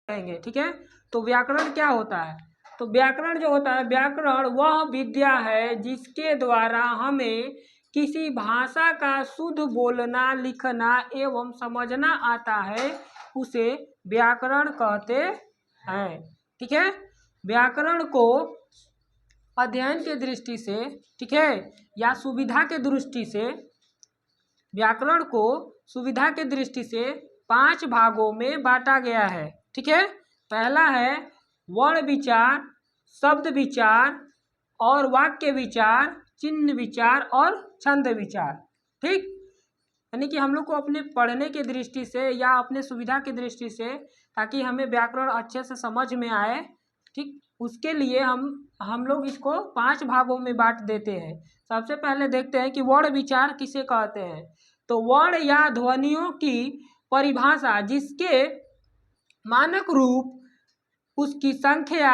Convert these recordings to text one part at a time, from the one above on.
कहेंगे। ठीक है, तो व्याकरण क्या होता है? तो व्याकरण जो होता है, व्याकरण वह विद्या है जिसके द्वारा हमें किसी भाषा का शुद्ध बोलना, लिखना एवं समझना आता है, उसे व्याकरण कहते हैं। ठीक है, व्याकरण को अध्ययन के दृष्टि से, ठीक है, या सुविधा के दृष्टि से, व्याकरण को सुविधा के दृष्टि से 5 भागों में बांटा गया है। ठीक है, पहला है वर्ण विचार, शब्द विचार और वाक्य विचार, चिन्ह विचार और छंद विचार। ठीक, यानी कि हम लोग को अपने पढ़ने के दृष्टि से या अपने सुविधा की दृष्टि से, ताकि हमें व्याकरण अच्छे से समझ में आए, ठीक, उसके लिए हम लोग इसको 5 भागों में बांट देते हैं। सबसे पहले देखते हैं कि वर्ण विचार किसे कहते हैं। तो वर्ण या ध्वनियों की परिभाषा, जिसके मानक रूप, उसकी संख्या,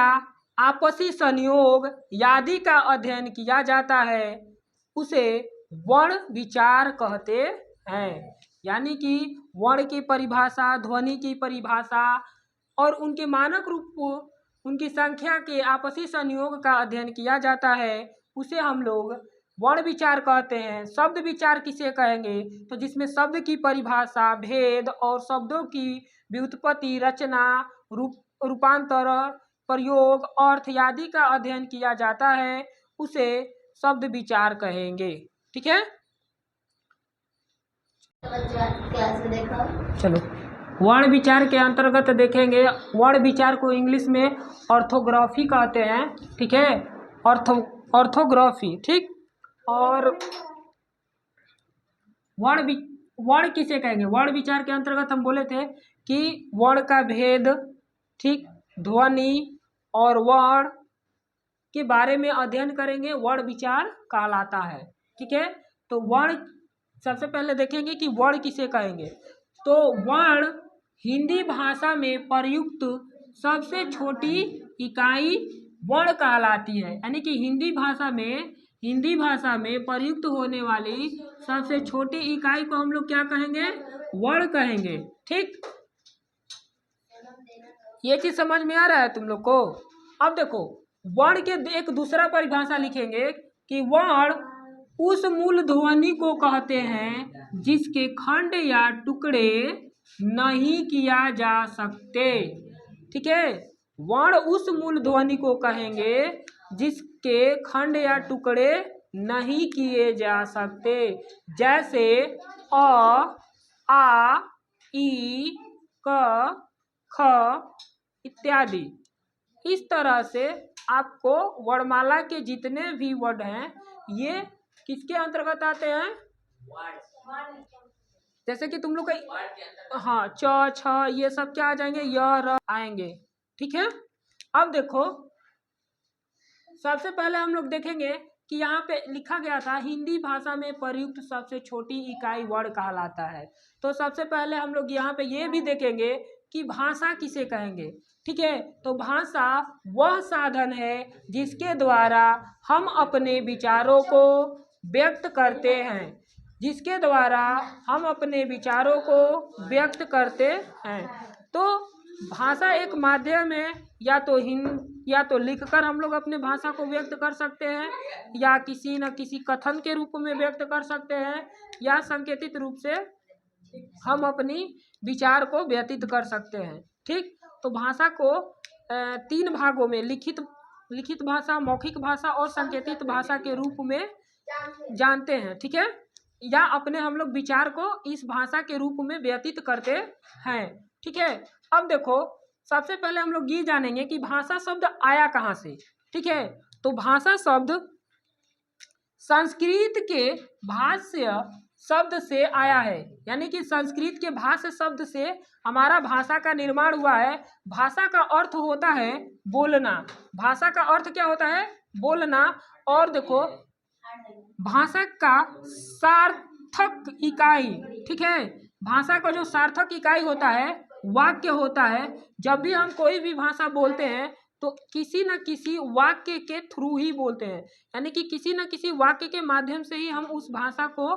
आपसी संयोग आदि का अध्ययन किया जाता है, उसे वर्ण विचार कहते हैं। यानी कि वर्ण की परिभाषा, ध्वनि की परिभाषा और उनके मानक रूप, उनकी संख्या के आपसी संयोग का अध्ययन किया जाता है, उसे हम लोग वर्ण विचार कहते हैं। शब्द विचार किसे कहेंगे? तो जिसमें शब्द की परिभाषा, भेद और शब्दों की व्युत्पत्ति, रचना, रूपांतर, प्रयोग, अर्थ आदि का अध्ययन किया जाता है, उसे शब्द विचार कहेंगे। ठीक है, चलो वर्ण विचार के अंतर्गत देखेंगे। वर्ण विचार को इंग्लिश में ऑर्थोग्राफी कहते हैं। ठीक है, ऑर्थोग्राफी। ठीक, और वर्ण किसे कहेंगे? वर्ण विचार के अंतर्गत हम बोले थे कि वर्ण का भेद, ठीक, ध्वनि और वर्ण के बारे में अध्ययन करेंगे, वर्ण विचार कहलाता है। ठीक है, तो वर्ण सबसे पहले देखेंगे कि वर्ण किसे कहेंगे। तो वर्ण हिंदी भाषा में प्रयुक्त सबसे छोटी इकाई वर्ण कहलाती है। यानी कि हिंदी भाषा में प्रयुक्त होने वाली सबसे छोटी इकाई को हम लोग क्या कहेंगे? वर्ण कहेंगे। ठीक, ये चीज समझ में आ रहा है तुम लोग को? अब देखो, वर्ण के एक दूसरा परिभाषा लिखेंगे कि वर्ण उस मूल ध्वनि को कहते हैं जिसके खंड या टुकड़े नहीं किया जा सकते। ठीक है, वर्ण उस मूल ध्वनि को कहेंगे जिसके खंड या टुकड़े नहीं किए जा सकते, जैसे अ, आ, ई, क, ख इत्यादि। इस तरह से आपको वर्णमाला के जितने भी वर्ड हैं, ये किसके अंतर्गत आते हैं? जैसे कि तुम लोग का, हाँ, च, छ, ये सब क्या आ जाएंगे? य, र आएंगे। ठीक है, अब देखो, सबसे पहले हम लोग देखेंगे कि यहाँ पे लिखा गया था हिंदी भाषा में प्रयुक्त सबसे छोटी इकाई वर्ण कहलाता है। तो सबसे पहले हम लोग यहाँ पे ये भी देखेंगे कि भाषा किसे कहेंगे। ठीक है, तो भाषा वह साधन है जिसके द्वारा हम अपने विचारों को व्यक्त करते हैं, जिसके द्वारा हम अपने विचारों को व्यक्त करते हैं। तो भाषा एक माध्यम है, या तो लिखकर हम लोग अपने भाषा को व्यक्त कर सकते हैं, या किसी न किसी कथन के रूप में व्यक्त कर सकते हैं, या संकेतित रूप से हम अपनी विचार को व्यतीत कर सकते हैं। ठीक, तो भाषा को 3 भागों में, लिखित भाषा, मौखिक भाषा और संकेतित भाषा के रूप में जानते हैं। ठीक है, या अपने हम लोग विचार को इस भाषा के रूप में व्यतीत करते हैं। ठीक है, अब देखो, सबसे पहले हम लोग ये जानेंगे कि भाषा शब्द आया कहाँ से। ठीक है, तो भाषा शब्द संस्कृत के भाष्य शब्द से आया है। यानी कि संस्कृत के भाष्य शब्द से हमारा भाषा का निर्माण हुआ है। भाषा का अर्थ होता है बोलना। भाषा का अर्थ क्या होता है? बोलना। और देखो, भाषा का सार्थक इकाई, ठीक है, भाषा का जो सार्थक इकाई होता है वाक्य होता है। जब भी हम कोई भी भाषा बोलते हैं तो किसी न किसी वाक्य के थ्रू ही बोलते हैं, यानी कि किसी न किसी वाक्य के माध्यम से ही हम उस भाषा को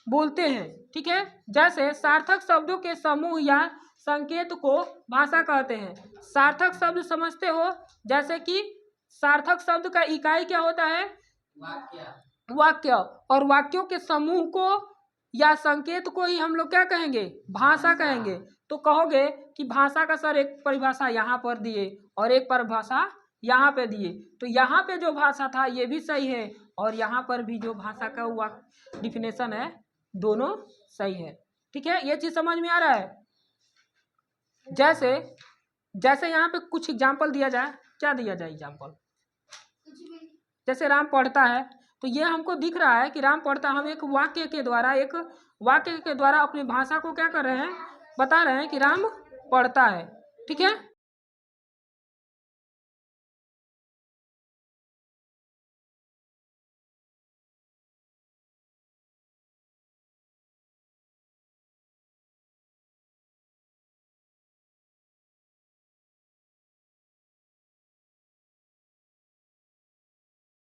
बोलते हैं। ठीक है, जैसे सार्थक शब्दों के समूह या संकेत को भाषा कहते हैं। सार्थक शब्द समझते हो, जैसे कि सार्थक शब्द का इकाई क्या होता है? वाक्य। और वाक्यों के समूह को या संकेत को ही हम लोग क्या कहेंगे? भाषा कहेंगे। तो कहोगे कि भाषा का सर एक परिभाषा यहाँ पर दिए और एक परिभाषा यहाँ पे दिए, तो यहाँ पे जो भाषा था ये भी सही है और यहाँ पर भी जो भाषा का डिफिनेशन है दोनों सही है। ठीक है, ये चीज समझ में आ रहा है? जैसे जैसे यहाँ पे कुछ एग्जाम्पल दिया जाए, क्या दिया जाए एग्जाम्पल? जैसे राम पढ़ता है, तो ये हमको दिख रहा है कि राम पढ़ता, हम एक वाक्य के द्वारा अपनी भाषा को क्या कर रहे हैं? बता रहे हैं कि राम पढ़ता है। ठीक है।